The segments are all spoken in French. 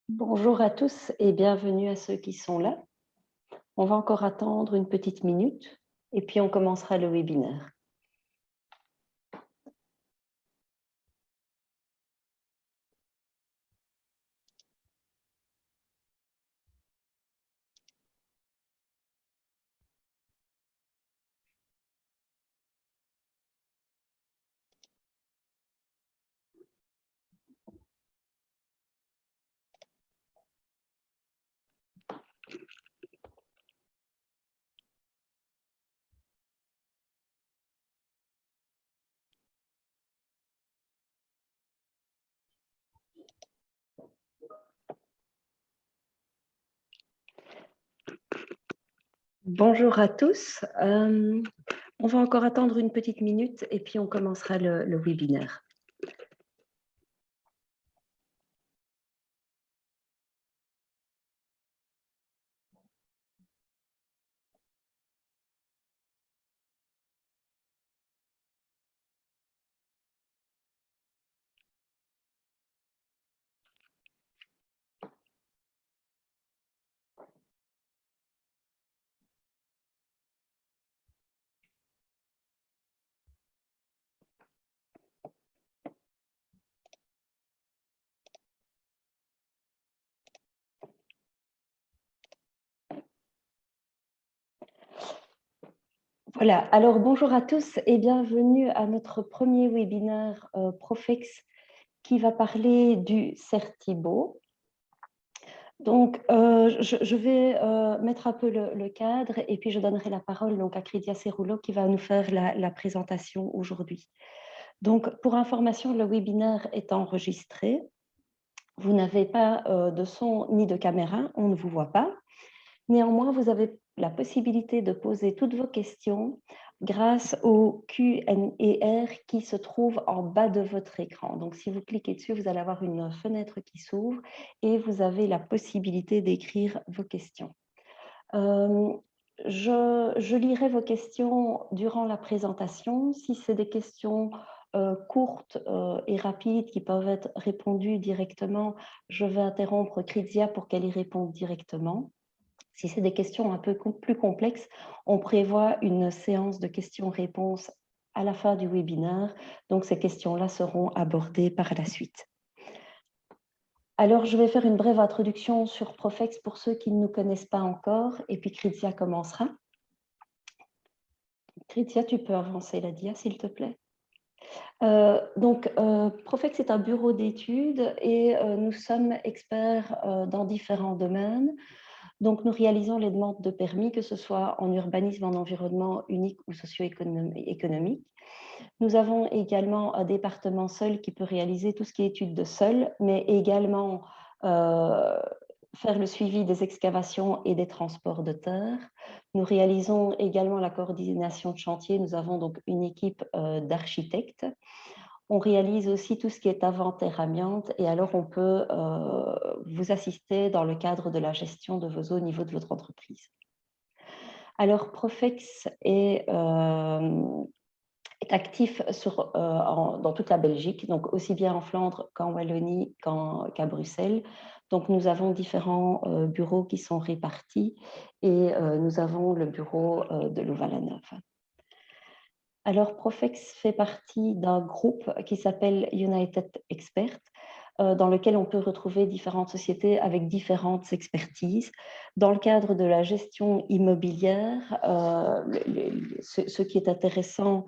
Bonjour à tous et bienvenue à ceux qui sont là. On va encore attendre une petite minute et puis on commencera le webinaire. Bonjour à tous. On va encore attendre une petite minute et puis on commencera le webinaire. Voilà, alors bonjour à tous et bienvenue à notre premier webinaire Profex qui va parler du Certibo. Donc, je vais mettre un peu le cadre et puis je donnerai la parole donc, à Krydia Cerullo qui va nous faire la présentation aujourd'hui. Donc, pour information, le webinaire est enregistré. Vous n'avez pas de son ni de caméra, on ne vous voit pas. Néanmoins, vous avez la possibilité de poser toutes vos questions grâce au Q&A qui se trouve en bas de votre écran. Donc, si vous cliquez dessus, vous allez avoir une fenêtre qui s'ouvre et vous avez la possibilité d'écrire vos questions. Je lirai vos questions durant la présentation. Si c'est des questions courtes et rapides qui peuvent être répondues directement, je vais interrompre Krydia pour qu'elle y réponde directement. Si c'est des questions un peu plus complexes, on prévoit une séance de questions-réponses à la fin du webinaire. Donc, ces questions-là seront abordées par la suite. Alors, je vais faire une brève introduction sur Profex pour ceux qui ne nous connaissent pas encore, et puis Krydia commencera. Krydia, tu peux avancer la dia, s'il te plaît. Profex est un bureau d'études et nous sommes experts dans différents domaines. Donc, nous réalisons les demandes de permis, que ce soit en urbanisme, en environnement unique ou socio-économique. Nous avons également un département sol qui peut réaliser tout ce qui est études de sol, mais également faire le suivi des excavations et des transports de terre. Nous réalisons également la coordination de chantier. Nous avons donc une équipe d'architectes. On réalise aussi tout ce qui est inventaire amiante et alors on peut vous assister dans le cadre de la gestion de vos eaux au niveau de votre entreprise. Alors, Profex est actif dans toute la Belgique, donc aussi bien en Flandre qu'en Wallonie qu'à Bruxelles. Donc, nous avons différents bureaux qui sont répartis et nous avons le bureau de Louvain-la-Neuve. Alors, Profex fait partie d'un groupe qui s'appelle United Experts, dans lequel on peut retrouver différentes sociétés avec différentes expertises. Dans le cadre de la gestion immobilière, ce qui est intéressant,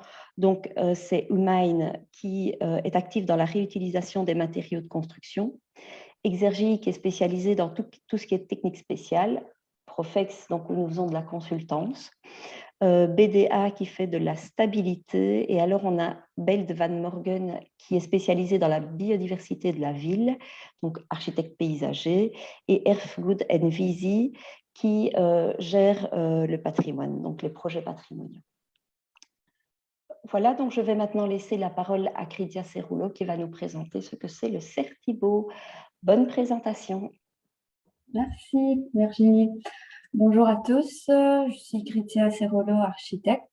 c'est Umain qui est actif dans la réutilisation des matériaux de construction. Exergie qui est spécialisée dans tout ce qui est technique spéciale. Profex, donc où nous faisons de la consultance. BDA qui fait de la stabilité, et alors on a Belt Van Morgen qui est spécialisé dans la biodiversité de la ville, donc architecte paysager, et Erfgood Visi qui gère le patrimoine, donc les projets patrimoniaux. Voilà, donc je vais maintenant laisser la parole à Krydia Cerullo qui va nous présenter ce que c'est le Certibo. Bonne présentation. Merci Virginie. Bonjour à tous, je suis Krydia Cerullo, architecte.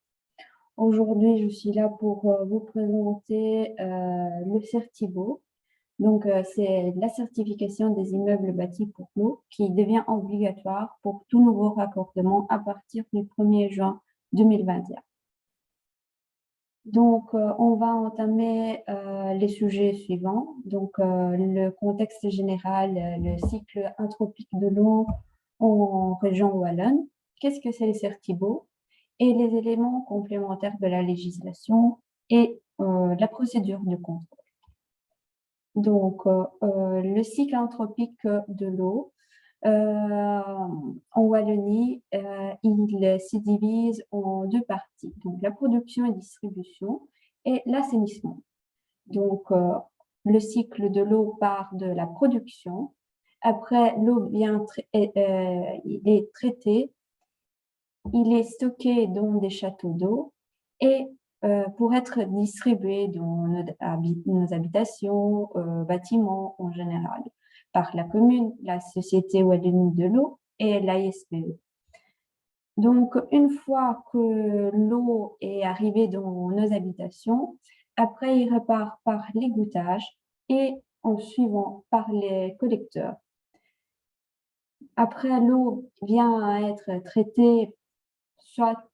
Aujourd'hui, je suis là pour vous présenter le Certibo. Donc, c'est la certification des immeubles bâtis pour l'eau qui devient obligatoire pour tout nouveau raccordement à partir du 1er juin 2021. Donc, on va entamer les sujets suivants. Donc, le contexte général, le cycle anthropique de l'eau en région wallonne. Qu'est-ce que c'est les CERTIBO? Et les éléments complémentaires de la législation et la procédure de contrôle. Donc, le cycle anthropique de l'eau, en Wallonie, il se divise en deux parties, donc la production et distribution et l'assainissement. Donc, le cycle de l'eau part de la production. Après, l'eau il est traité, il est stocké dans des châteaux d'eau et pour être distribué dans nos habitations, bâtiments en général, par la commune, la Société Wallonie de l'eau et l'ASBE. Donc, une fois que l'eau est arrivée dans nos habitations, après, il repart par l'égouttage et en suivant par les collecteurs. Après, l'eau vient à être traitée soit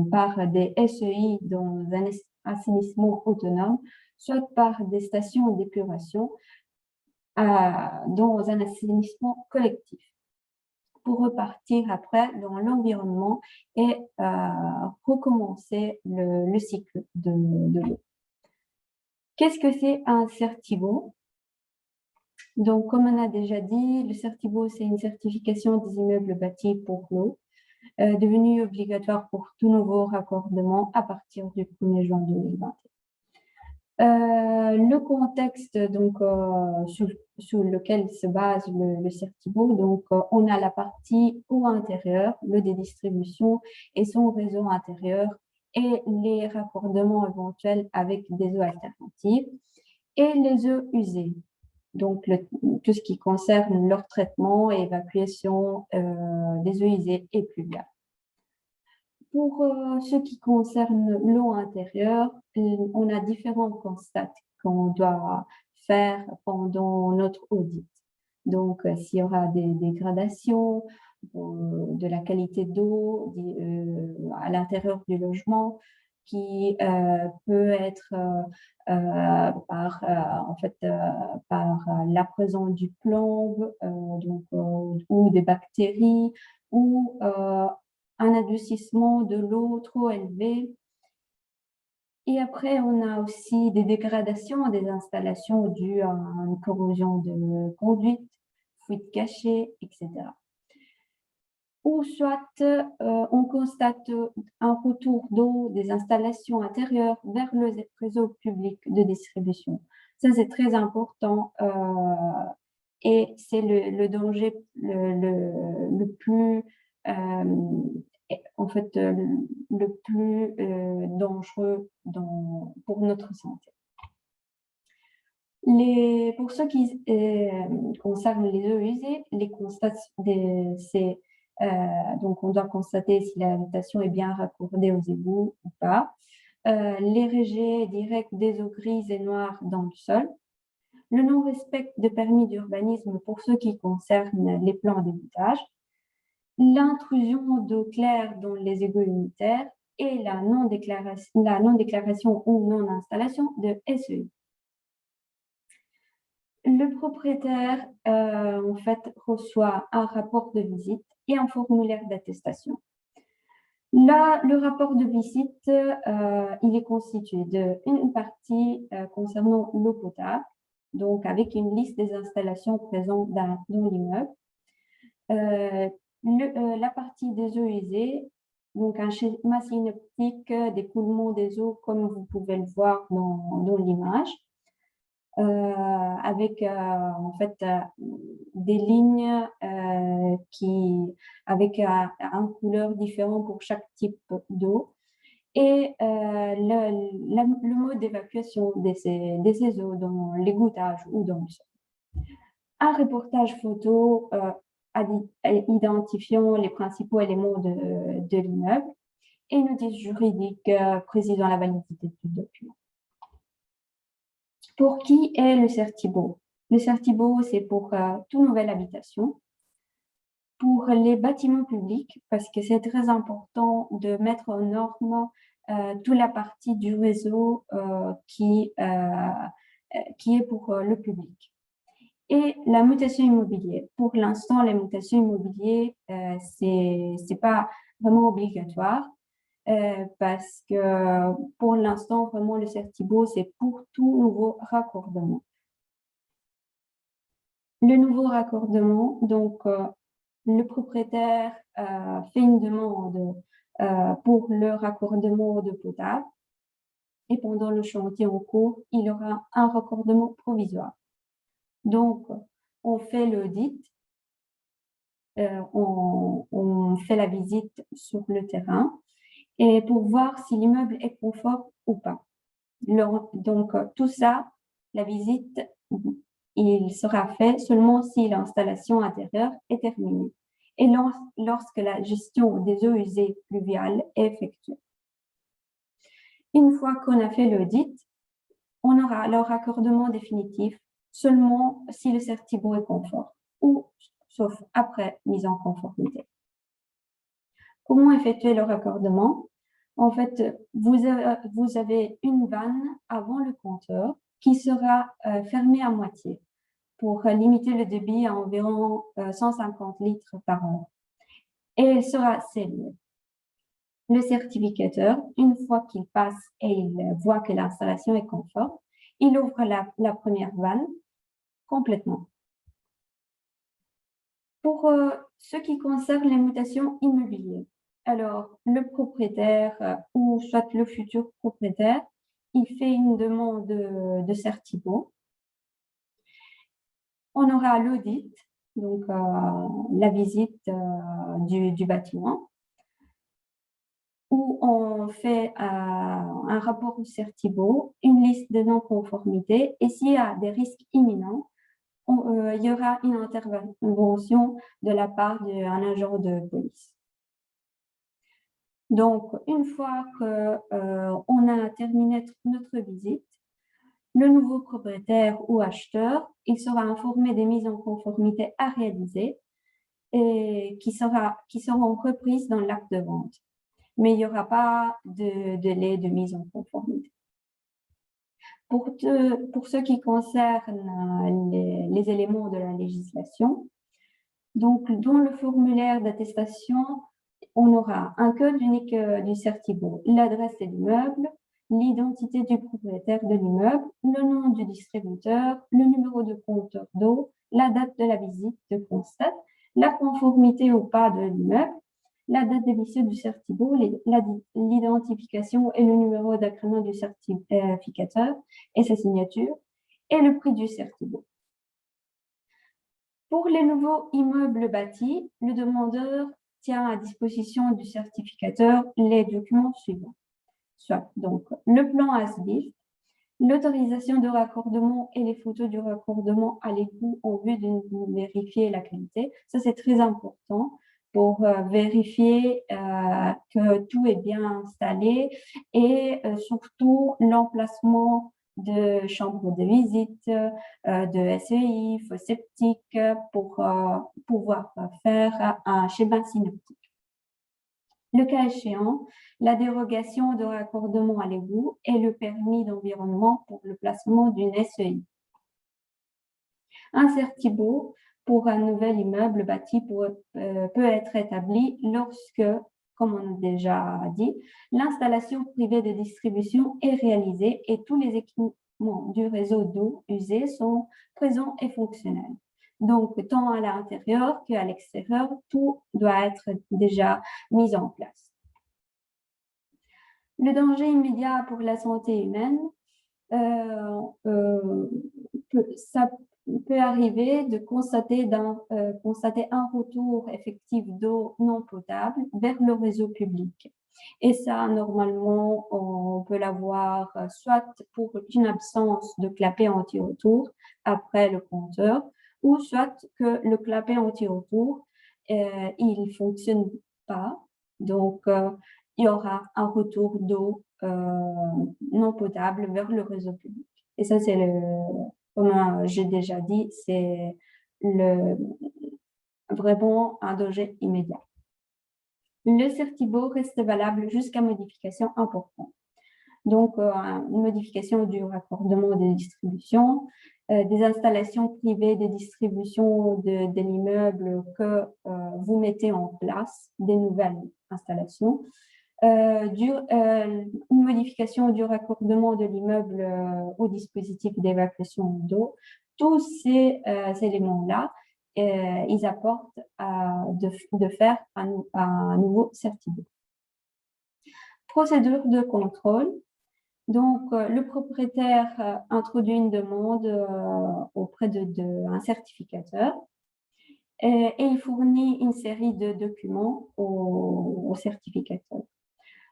par des SEI dans un assainissement autonome, soit par des stations d'épuration dans un assainissement collectif, pour repartir après dans l'environnement et recommencer le cycle de l'eau. Qu'est-ce que c'est un CERTIBO? Donc, comme on a déjà dit, le CERTIBO, c'est une certification des immeubles bâtis pour l'eau, devenu obligatoire pour tout nouveau raccordement à partir du 1er juin 2020. Le contexte donc, sous lequel se base le CERTIBO, donc on a la partie eau intérieure, l'eau des distributions et son réseau intérieur et les raccordements éventuels avec des eaux alternatives et les eaux usées. Donc, tout ce qui concerne leur traitement et évacuation des eaux usées et pluviales. Pour ce qui concerne l'eau intérieure, on a différents constats qu'on doit faire pendant notre audit. Donc, s'il y aura des dégradations de la qualité d'eau à l'intérieur du logement, qui peut être par la présence du plomb ou des bactéries ou un adoucissement de l'eau trop élevé. Et après, on a aussi des dégradations des installations dues à une corrosion de conduite, fuite cachée, etc. Ou soit on constate un retour d'eau des installations intérieures vers le réseau public de distribution. Ça, c'est très important et c'est le danger le plus le plus dangereux pour notre santé. Pour ce qui concerne les eaux usées, les constats, donc on doit constater si l'habitation est bien raccordée aux égouts ou pas, les rejets directs des eaux grises et noires dans le sol, le non-respect de permis d'urbanisme pour ce qui concerne les plans d'évitage, l'intrusion d'eau claire dans les égouts unitaires et la non-déclaration ou non-installation de SEI. Le propriétaire, en fait, reçoit un rapport de visite et un formulaire d'attestation. Là, le rapport de visite, il est constitué d'une partie concernant l'eau potable, donc avec une liste des installations présentes dans l'immeuble. La partie des eaux usées, donc un schéma synoptique d'écoulement des eaux comme vous pouvez le voir dans l'image, avec en fait des lignes avec un couleur différent pour chaque type d'eau et le mode d'évacuation de ces eaux dans l'égouttage ou dans le sol. Un reportage photo identifiant les principaux éléments de l'immeuble et une notice juridique précisant la validité du document. Pour qui est le CERTIBO? Le CERTIBO, c'est pour toute nouvelle habitation. Pour les bâtiments publics, parce que c'est très important de mettre en norme toute la partie du réseau qui est pour le public. Et la mutation immobilière. Pour l'instant, la mutation immobilière, c'est pas vraiment obligatoire parce que pour l'instant, vraiment, le CERTIBO, c'est pour tout nouveau raccordement. Le nouveau raccordement, donc, le propriétaire fait une demande pour le raccordement d'eau potable et pendant le chantier en cours, il aura un raccordement provisoire. Donc, on fait l'audit, on fait la visite sur le terrain et pour voir si l'immeuble est conforme ou pas. Donc, tout ça, la visite, il sera fait seulement si l'installation intérieure est terminée et lorsque la gestion des eaux usées pluviales est effectuée. Une fois qu'on a fait l'audit, on aura le raccordement définitif seulement si le CERTIBO est conforme ou sauf après mise en conformité. Comment effectuer le raccordement? En fait, vous avez une vanne avant le compteur qui sera fermée à moitié pour limiter le débit à environ 150 litres par heure. Et elle sera scellée. Le certificateur, une fois qu'il passe et il voit que l'installation est conforme, il ouvre la première vanne complètement. Pour ce qui concerne les mutations immobilières, alors le propriétaire ou soit le futur propriétaire, il fait une demande de CERTIBO. On aura l'audit, donc la visite du bâtiment, où on fait un rapport au CERTIBO, une liste de non-conformités, et s'il y a des risques imminents, il y aura une intervention de la part d'un agent de police. Donc, une fois qu'on a terminé notre visite, le nouveau propriétaire ou acheteur, il sera informé des mises en conformité à réaliser et qui seront reprises dans l'acte de vente. Mais il n'y aura pas de délai de mise en conformité. Pour ce qui concerne les éléments de la législation, donc dans le formulaire d'attestation, on aura un code unique du CERTIBO, l'adresse de l'immeuble, l'identité du propriétaire de l'immeuble, le nom du distributeur, le numéro de compteur d'eau, la date de la visite de constat, la conformité ou pas de l'immeuble, la date d'émission du CERTIBO, l'identification et le numéro d'agrément du certificateur et sa signature, et le prix du CERTIBO. Pour les nouveaux immeubles bâtis, le demandeur tient à disposition du certificateur les documents suivants, soit donc le plan as-built, l'autorisation de raccordement et les photos du raccordement à l'égout en vue de vérifier la qualité. Ça, c'est très important pour vérifier que tout est bien installé et surtout l'emplacement de chambres de visite, de SEI, faux septique pour pouvoir faire un schéma synoptique. Le cas échéant, la dérogation de raccordement à l'égout et le permis d'environnement pour le placement d'une SEI. Un CERTIBO pour un nouvel immeuble bâti peut être établi lorsque, comme on a déjà dit, l'installation privée de distribution est réalisée et tous les équipements du réseau d'eau usée sont présents et fonctionnels. Donc, tant à l'intérieur qu'à l'extérieur, tout doit être déjà mis en place. Le danger immédiat pour la santé humaine, ça peut arriver de constater un retour effectif d'eau non potable vers le réseau public. Et ça, normalement, on peut l'avoir soit pour une absence de clapet anti-retour après le compteur, ou soit que le clapet anti-retour, il ne fonctionne pas. Donc, il y aura un retour d'eau non potable vers le réseau public. Et ça, c'est comme j'ai déjà dit, c'est vraiment un danger immédiat. Le certibo reste valable jusqu'à modification importante. Donc, une modification du raccordement de distribution, des installations privées de distribution de l'immeuble que vous mettez en place, des nouvelles installations, une modification du raccordement de l'immeuble au dispositif d'évacuation d'eau. Tous ces éléments-là, ils apportent de faire un nouveau certificat. Procédure de contrôle. Donc, le propriétaire introduit une demande auprès d'un certificateur et il fournit une série de documents au certificateur.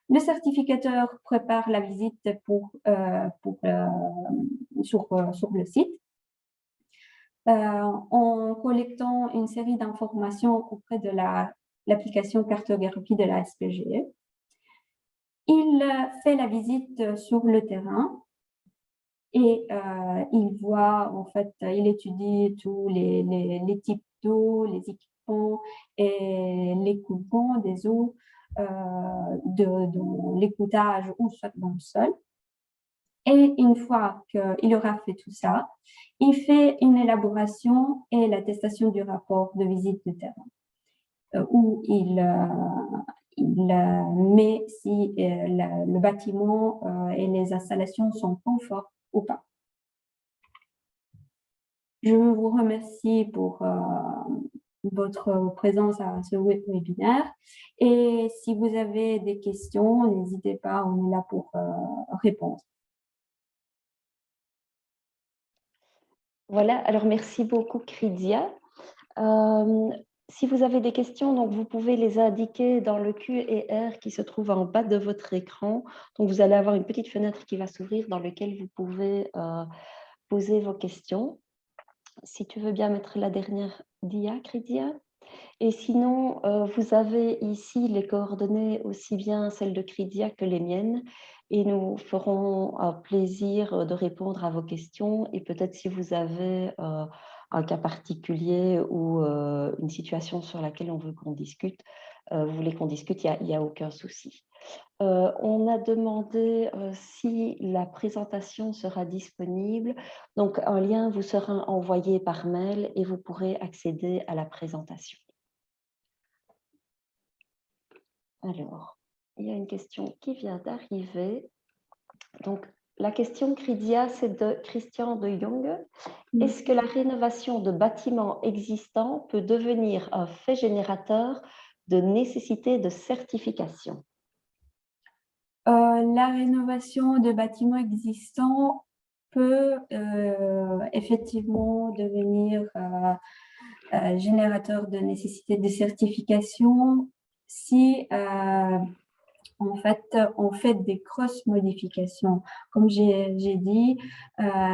Le certificateur prépare la visite sur le site en collectant une série d'informations auprès de l'application cartographie de la SPGE. Il fait la visite sur le terrain et il voit, en fait, il étudie tous les types d'eau, les équipements et l'écoulement des eaux dans l'écoutage ou soit dans le sol. Et une fois qu'il aura fait tout ça, il fait une élaboration et l'attestation du rapport de visite de terrain où il met si le bâtiment et les installations sont conformes ou pas. Je vous remercie pour votre présence à ce webinaire et si vous avez des questions, n'hésitez pas, on est là pour répondre. Voilà, alors merci beaucoup Krydia. Si vous avez des questions, donc vous pouvez les indiquer dans le Q&R qui se trouve en bas de votre écran. Donc vous allez avoir une petite fenêtre qui va s'ouvrir dans laquelle vous pouvez poser vos questions. Si tu veux bien mettre la dernière dia, Krydia. Et sinon, vous avez ici les coordonnées, aussi bien celles de Krydia que les miennes, et nous ferons plaisir de répondre à vos questions. Et peut-être si vous avez un cas particulier ou une situation sur laquelle on veut qu'on discute, vous voulez qu'on discute, il n'y a aucun souci. On a demandé si la présentation sera disponible. Donc, un lien vous sera envoyé par mail et vous pourrez accéder à la présentation. Alors, il y a une question qui vient d'arriver. Donc, la question, Krydia, c'est de Christian de Jong. Est-ce que la rénovation de bâtiments existants peut devenir un fait générateur de nécessité de certification? La rénovation de bâtiments existants peut effectivement devenir générateur de nécessité de certification si en fait, on fait des grosses modifications. Comme j'ai dit,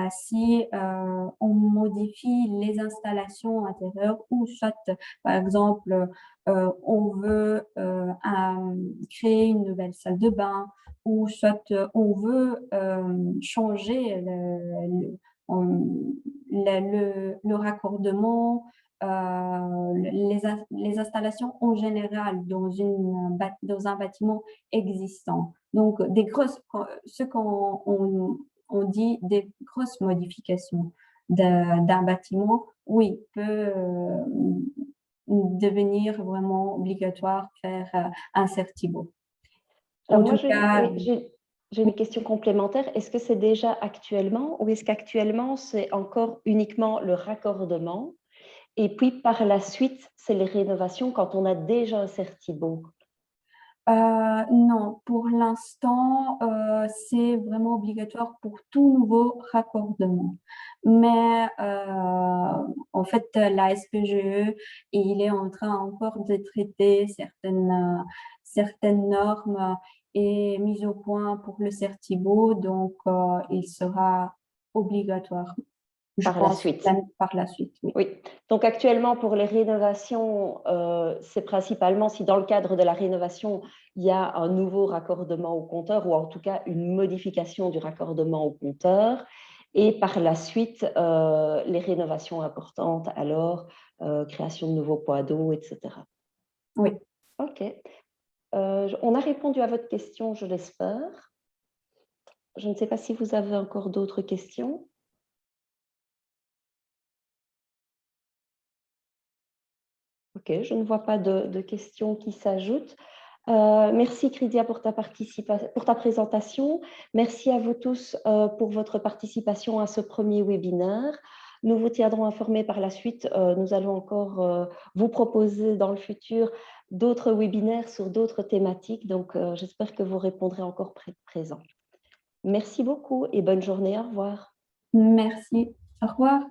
si on modifie les installations intérieures ou soit, par exemple, on veut créer une nouvelle salle de bain ou soit on veut changer le raccordement, les installations en général dans un bâtiment existant. Donc, ce qu'on dit des grosses modifications d'un bâtiment, oui, peut devenir vraiment obligatoire faire un certibo. Alors moi, j'ai une question complémentaire. Est-ce que c'est déjà actuellement ou est-ce qu'actuellement, c'est encore uniquement le raccordement? Et puis, par la suite, c'est les rénovations quand on a déjà un certibo? Non, pour l'instant, c'est vraiment obligatoire pour tout nouveau raccordement. Mais en fait, la SPGE, il est en train encore de traiter certaines normes et mises au point pour le certibo, donc il sera obligatoire. Par la suite. Par la suite, oui. Oui. Donc actuellement, pour les rénovations, c'est principalement si dans le cadre de la rénovation, il y a un nouveau raccordement au compteur ou en tout cas une modification du raccordement au compteur. Et par la suite, les rénovations importantes, alors, création de nouveaux points d'eau, etc. Oui. OK. On a répondu à votre question, je l'espère. Je ne sais pas si vous avez encore d'autres questions. OK, je ne vois pas de questions qui s'ajoutent. Merci Krydia pour ta présentation. Merci à vous tous pour votre participation à ce premier webinaire. Nous vous tiendrons informés par la suite. Nous allons encore vous proposer dans le futur d'autres webinaires sur d'autres thématiques. Donc, j'espère que vous répondrez encore présent. Merci beaucoup et bonne journée. Au revoir. Merci. Au revoir.